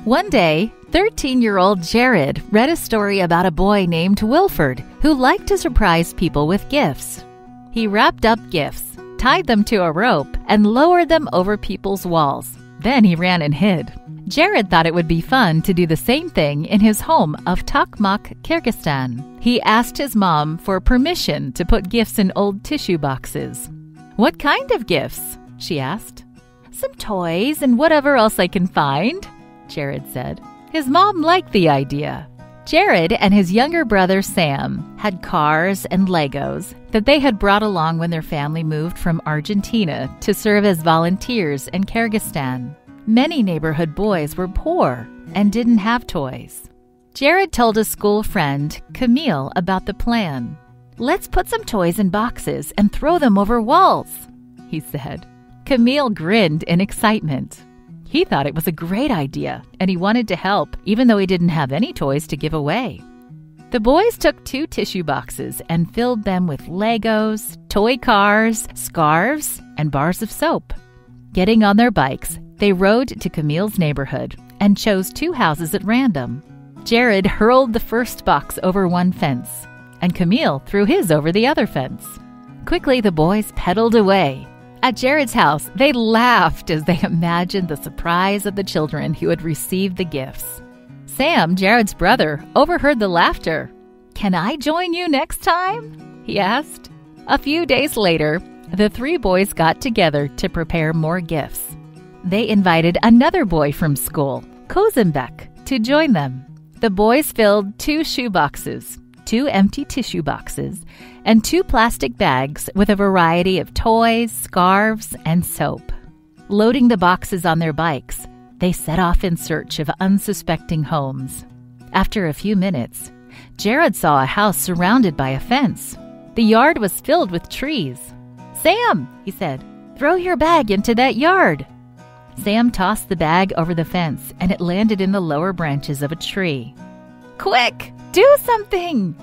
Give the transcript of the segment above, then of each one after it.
One day, 13-year-old Jared read a story about a boy named Wilford who liked to surprise people with gifts. He wrapped up gifts, tied them to a rope, and lowered them over people's walls. Then he ran and hid. Jared thought it would be fun to do the same thing in his home of Tokmak, Kyrgyzstan. He asked his mom for permission to put gifts in old tissue boxes. "What kind of gifts?" she asked. "Some toys and whatever else I can find," Jared said. His mom liked the idea. Jared and his younger brother Sam had cars and Legos that they had brought along when their family moved from Argentina to serve as volunteers in Kyrgyzstan. Many neighborhood boys were poor and didn't have toys. Jared told a school friend, Camille, about the plan. "Let's put some toys in boxes and throw them over walls," he said. Camille grinned in excitement. He thought it was a great idea, and he wanted to help, even though he didn't have any toys to give away. The boys took 2 tissue boxes and filled them with Legos, toy cars, scarves, and bars of soap. Getting on their bikes, they rode to Camille's neighborhood and chose 2 houses at random. Jared hurled the first box over one fence, and Camille threw his over the other fence. Quickly, the boys pedaled away. At Jared's house, they laughed as they imagined the surprise of the children who had received the gifts. Sam, Jared's brother, overheard the laughter. "Can I join you next time?" he asked. A few days later, the 3 boys got together to prepare more gifts. They invited another boy from school, Kozembek, to join them. The boys filled 2 shoe boxes, 2 empty tissue boxes, and 2 plastic bags with a variety of toys, scarves, and soap. Loading the boxes on their bikes, they set off in search of unsuspecting homes. After a few minutes, Jared saw a house surrounded by a fence. The yard was filled with trees. "Sam," he said, "throw your bag into that yard." Sam tossed the bag over the fence, and it landed in the lower branches of a tree. "Quick, do something!"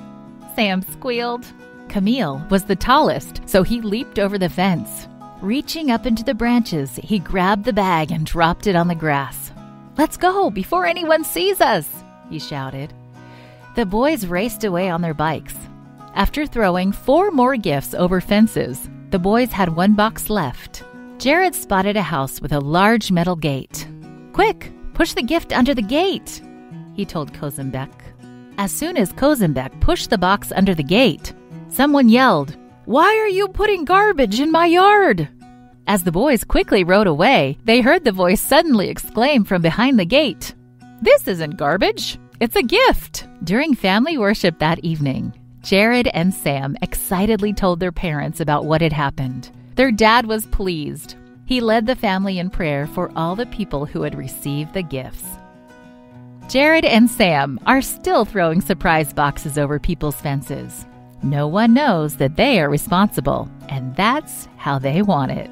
Sam squealed. Camille was the tallest, so he leaped over the fence. Reaching up into the branches, he grabbed the bag and dropped it on the grass. "Let's go before anyone sees us," he shouted. The boys raced away on their bikes. After throwing 4 more gifts over fences, the boys had 1 box left. Jared spotted a house with a large metal gate. "Quick, push the gift under the gate," he told Kozembek. As soon as Kozembek pushed the box under the gate, someone yelled, "Why are you putting garbage in my yard?" As the boys quickly rode away, they heard the voice suddenly exclaim from behind the gate, "This isn't garbage, it's a gift." During family worship that evening, Jared and Sam excitedly told their parents about what had happened. Their dad was pleased. He led the family in prayer for all the people who had received the gifts. Jared and Sam are still throwing surprise boxes over people's fences. No one knows that they are responsible, and that's how they want it.